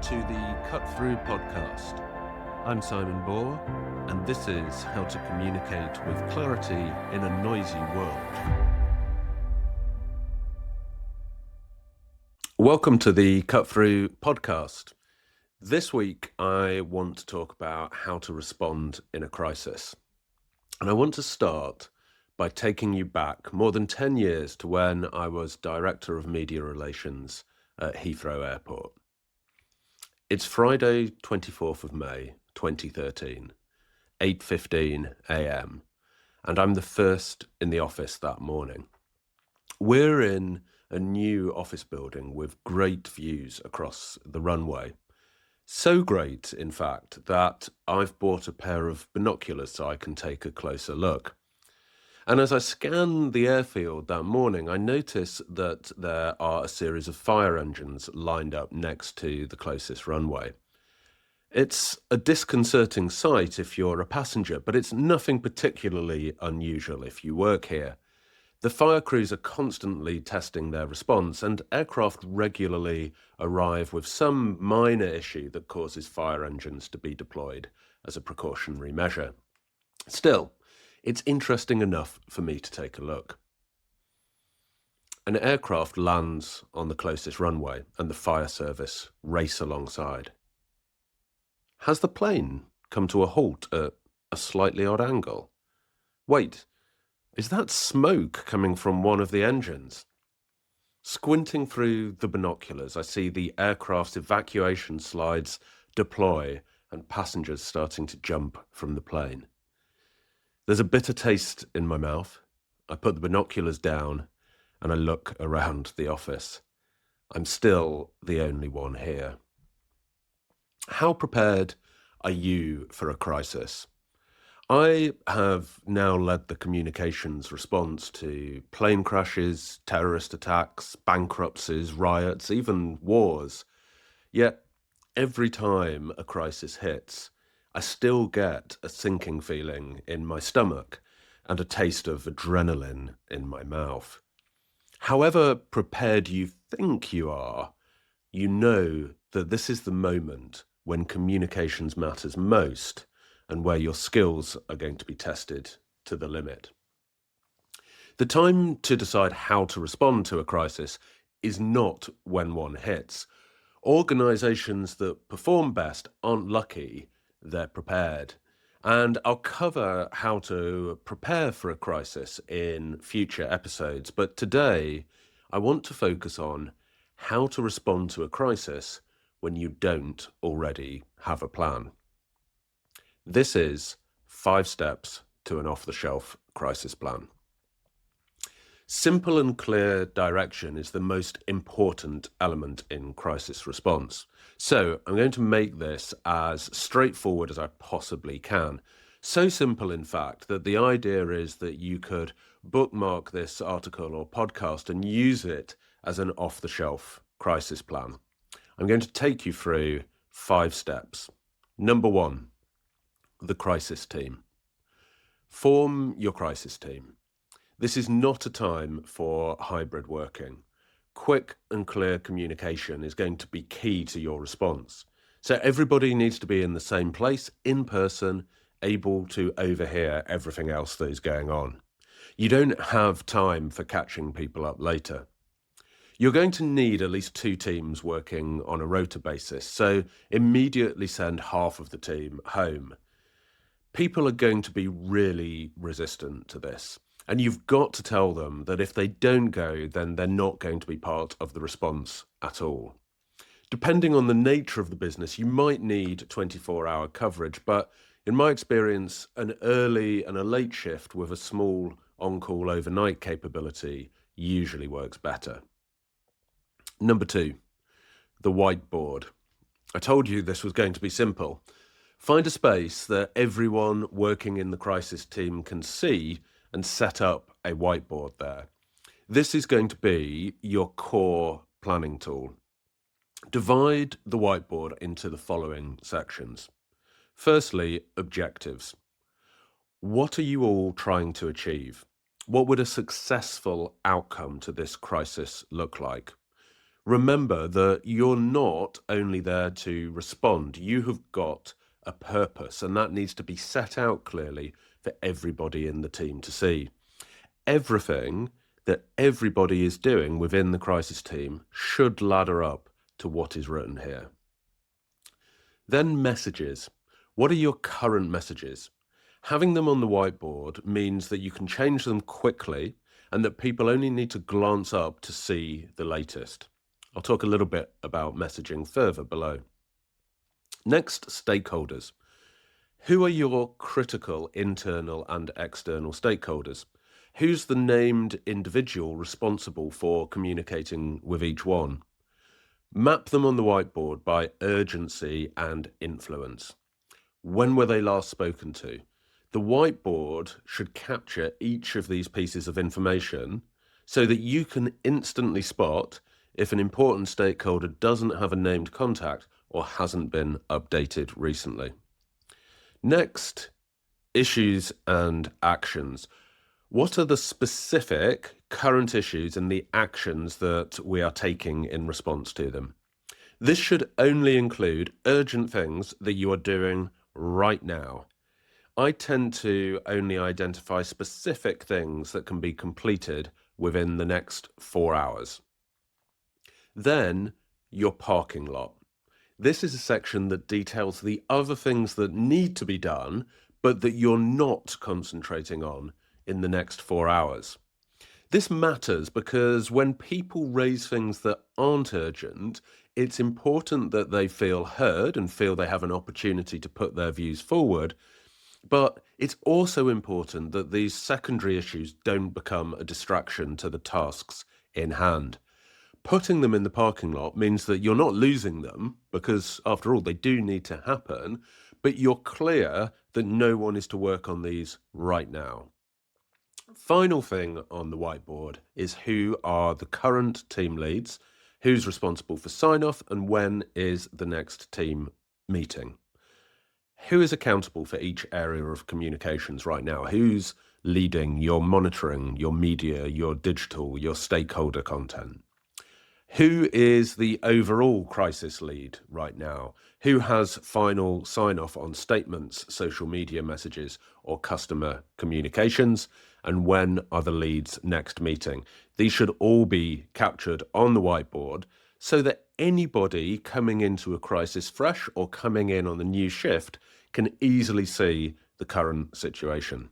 to the Cut Through podcast. I'm Simon Bohr, and this is how to communicate with clarity in a noisy world. Welcome to the Cut Through podcast. This week, I want to talk about how to respond in a crisis. And I want to start by taking you back more than 10 years to when I was Director of Media Relations at Heathrow Airport. It's Friday, 24th of May, 2013, 8:15 a.m., and I'm the first in the office that morning. We're in a new office building with great views across the runway. So great, in fact, that I've bought a pair of binoculars so I can take a closer look. And as I scan the airfield that morning, I notice that there are a series of fire engines lined up next to the closest runway. It's a disconcerting sight if you're a passenger, but it's nothing particularly unusual if you work here. The fire crews are constantly testing their response, and aircraft regularly arrive with some minor issue that causes fire engines to be deployed as a precautionary measure. Still, it's interesting enough for me to take a look. An aircraft lands on the closest runway, and the fire service race alongside. Has the plane come to a halt at a slightly odd angle? Wait, is that smoke coming from one of the engines? Squinting through the binoculars, I see the aircraft's evacuation slides deploy and passengers starting to jump from the plane. There's a bitter taste in my mouth. I put the binoculars down and I look around the office. I'm still the only one here. How prepared are you for a crisis? I have now led the communications response to plane crashes, terrorist attacks, bankruptcies, riots, even wars. Yet, every time a crisis hits, I still get a sinking feeling in my stomach and a taste of adrenaline in my mouth. However prepared you think you are, you know that this is the moment when communications matters most and where your skills are going to be tested to the limit. The time to decide how to respond to a crisis is not when one hits. Organizations that perform best aren't lucky, they're prepared. And I'll cover how to prepare for a crisis in future episodes. But today, I want to focus on how to respond to a crisis when you don't already have a plan. This is 5 steps to an off-the-shelf crisis plan. Simple and clear direction is the most important element in crisis response. So I'm going to make this as straightforward as I possibly can. So simple, in fact, that the idea is that you could bookmark this article or podcast and use it as an off-the-shelf crisis plan. I'm going to take you through 5 steps. Number 1, the crisis team. Form your crisis team. This is not a time for hybrid working. Quick and clear communication is going to be key to your response. So everybody needs to be in the same place, in person, able to overhear everything else that is going on. You don't have time for catching people up later. You're going to need at least 2 teams working on a rota basis, so immediately send half of the team home. People are going to be really resistant to this. And you've got to tell them that if they don't go, then they're not going to be part of the response at all. Depending on the nature of the business, you might need 24-hour coverage, but in my experience, an early and a late shift with a small on-call overnight capability usually works better. Number 2, the whiteboard. I told you this was going to be simple. Find a space that everyone working in the crisis team can see and set up a whiteboard there. This is going to be your core planning tool. Divide the whiteboard into the following sections. Firstly, objectives. What are you all trying to achieve? What would a successful outcome to this crisis look like? Remember that you're not only there to respond, you have got a purpose, and that needs to be set out clearly for everybody in the team to see. Everything that everybody is doing within the crisis team should ladder up to what is written here. Then messages. What are your current messages? Having them on the whiteboard means that you can change them quickly and that people only need to glance up to see the latest. I'll talk a little bit about messaging further below. Next, stakeholders. Who are your critical internal and external stakeholders? Who's the named individual responsible for communicating with each one? Map them on the whiteboard by urgency and influence. When were they last spoken to? The whiteboard should capture each of these pieces of information so that you can instantly spot if an important stakeholder doesn't have a named contact or hasn't been updated recently. Next, issues and actions. What are the specific current issues and the actions that we are taking in response to them? This should only include urgent things that you are doing right now. I tend to only identify specific things that can be completed within the next 4 hours. Then, your parking lot. This is a section that details the other things that need to be done, but that you're not concentrating on in the next 4 hours. This matters because when people raise things that aren't urgent, it's important that they feel heard and feel they have an opportunity to put their views forward. But it's also important that these secondary issues don't become a distraction to the tasks in hand. Putting them in the parking lot means that you're not losing them, because after all, they do need to happen, but you're clear that no one is to work on these right now. Final thing on the whiteboard is who are the current team leads, who's responsible for sign-off, and when is the next team meeting. Who is accountable for each area of communications right now? Who's leading your monitoring, your media, your digital, your stakeholder content? Who is the overall crisis lead right now? Who has final sign-off on statements, social media messages, or customer communications? And when are the leads next meeting? These should all be captured on the whiteboard so that anybody coming into a crisis fresh or coming in on the new shift can easily see the current situation.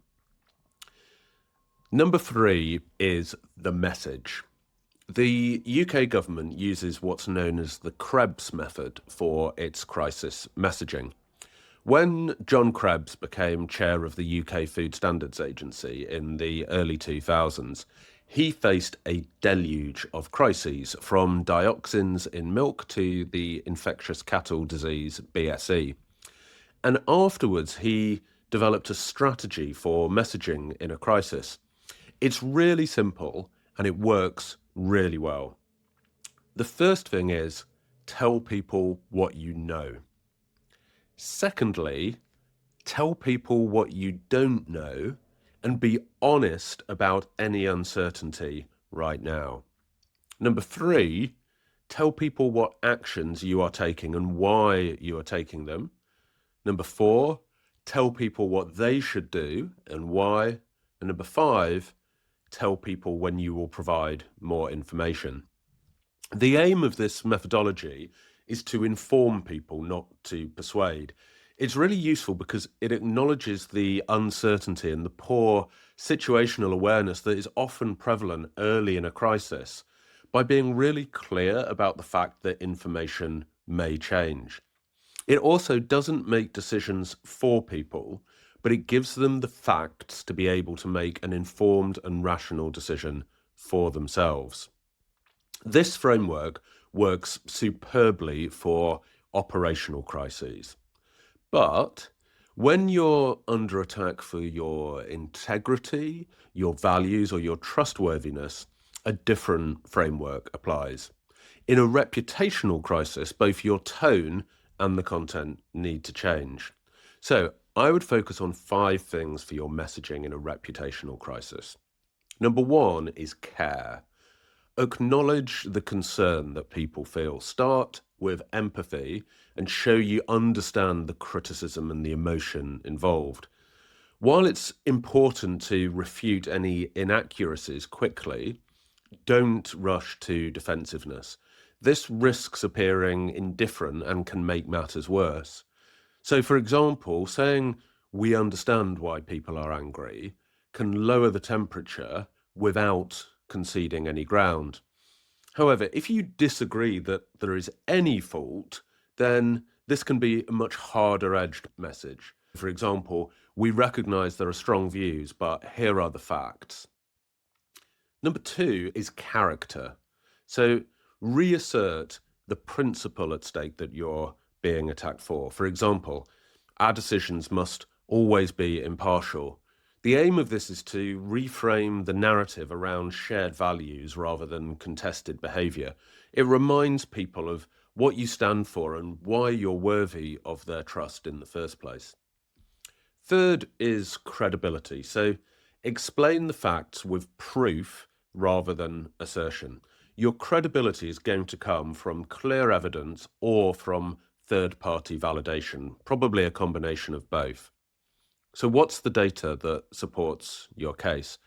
Number 3 is the message. The UK government uses what's known as the Krebs method for its crisis messaging. When John Krebs became chair of the UK Food Standards Agency in the early 2000s, he faced a deluge of crises, from dioxins in milk to the infectious cattle disease BSE. And afterwards, he developed a strategy for messaging in a crisis. It's really simple and it works really well. The first thing is tell people what you know. Secondly, tell people what you don't know and be honest about any uncertainty right now. Number 3, tell people what actions you are taking and why you are taking them. Number 4, tell people what they should do and why. And number 5, tell people when you will provide more information. The aim of this methodology is to inform people, not to persuade. It's really useful because it acknowledges the uncertainty and the poor situational awareness that is often prevalent early in a crisis by being really clear about the fact that information may change. It also doesn't make decisions for people, but it gives them the facts to be able to make an informed and rational decision for themselves. This framework works superbly for operational crises. But when you're under attack for your integrity, your values, or your trustworthiness, a different framework applies. In a reputational crisis, both your tone and the content need to change. So I would focus on 5 things for your messaging in a reputational crisis. Number 1 is care. Acknowledge the concern that people feel. Start with empathy and show you understand the criticism and the emotion involved. While it's important to refute any inaccuracies quickly, don't rush to defensiveness. This risks appearing indifferent and can make matters worse. So, for example, saying we understand why people are angry can lower the temperature without conceding any ground. However, if you disagree that there is any fault, then this can be a much harder edged message. For example, we recognize there are strong views, but here are the facts. Number two is character. So reassert the principle at stake that you're being attacked for. For example, our decisions must always be impartial. The aim of this is to reframe the narrative around shared values rather than contested behavior. It reminds people of what you stand for and why you're worthy of their trust in the first place. Third is credibility. So explain the facts with proof rather than assertion. Your credibility is going to come from clear evidence or from third-party validation, probably a combination of both. So what's the data that supports your case?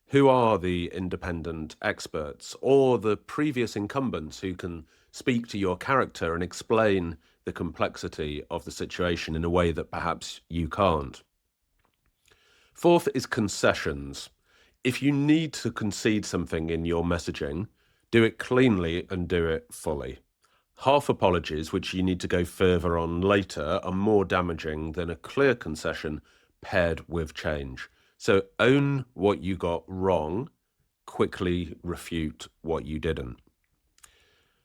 Who are the independent experts or the previous incumbents who can speak to your character and explain the complexity of the situation in a way that perhaps you can't? Fourth is concessions. If you need to concede something in your messaging, do it cleanly and do it fully. Half apologies, which you need to go further on later, are more damaging than a clear concession paired with change. So own what you got wrong, quickly refute what you didn't.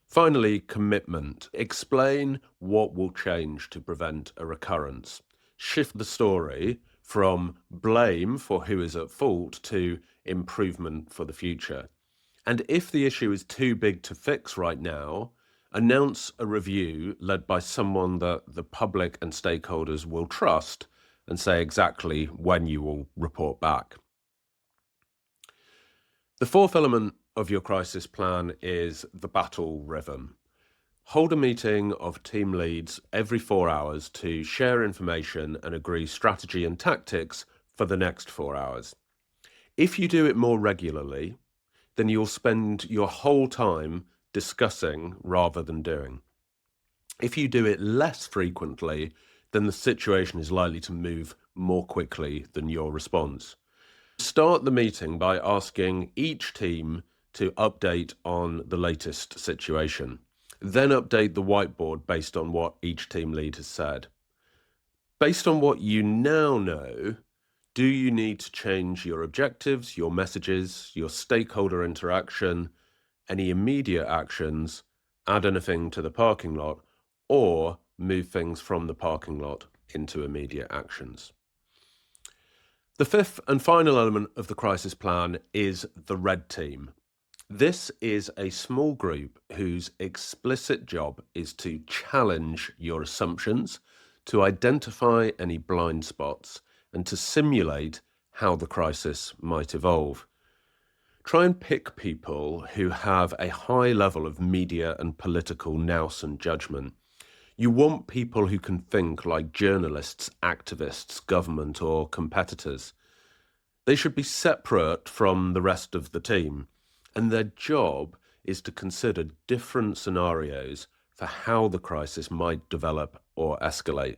Finally, commitment. Explain what will change to prevent a recurrence. Shift the story from blame for who is at fault to improvement for the future. And if the issue is too big to fix right now, announce a review led by someone that the public and stakeholders will trust and say exactly when you will report back. The fourth element of your crisis plan is the battle rhythm. Hold a meeting of team leads every 4 hours to share information and agree strategy and tactics for the next 4 hours. If you do it more regularly, then you'll spend your whole time discussing rather than doing. If you do it less frequently, then the situation is likely to move more quickly than your response. Start the meeting by asking each team to update on the latest situation. Then update the whiteboard based on what each team lead has said. Based on what you now know, do you need to change your objectives, your messages, your stakeholder interaction, any immediate actions, add anything to the parking lot, or move things from the parking lot into immediate actions? The fifth and final element of the crisis plan is the red team. This is a small group whose explicit job is to challenge your assumptions, to identify any blind spots, and to simulate how the crisis might evolve. Try and pick people who have a high level of media and political nous and judgment. You want people who can think like journalists, activists, government, or competitors. They should be separate from the rest of the team, and their job is to consider different scenarios for how the crisis might develop or escalate.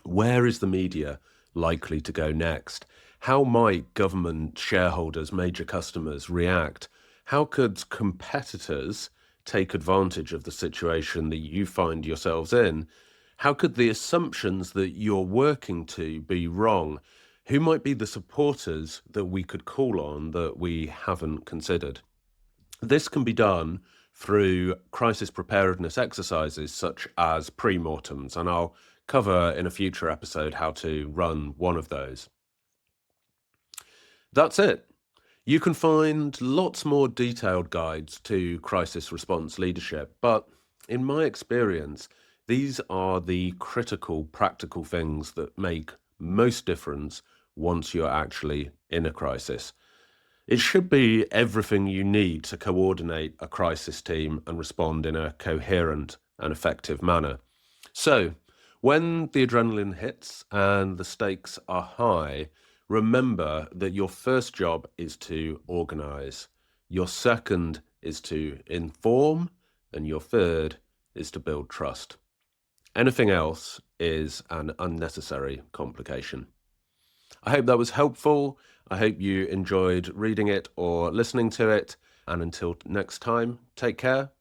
Where is the media likely to go next? How might government, shareholders, major customers react? How could competitors take advantage of the situation that you find yourselves in? How could the assumptions that you're working to be wrong? Who might be the supporters that we could call on that we haven't considered? This can be done through crisis preparedness exercises such as pre-mortems, and I'll cover in a future episode how to run one of those. That's it. You can find lots more detailed guides to crisis response leadership, but in my experience, these are the critical, practical things that make most difference once you're actually in a crisis. It should be everything you need to coordinate a crisis team and respond in a coherent and effective manner. So, when the adrenaline hits and the stakes are high, remember that your first job is to organize, your second is to inform, and your third is to build trust. Anything else is an unnecessary complication. I hope that was helpful. I hope you enjoyed reading it or listening to it. And until next time, take care.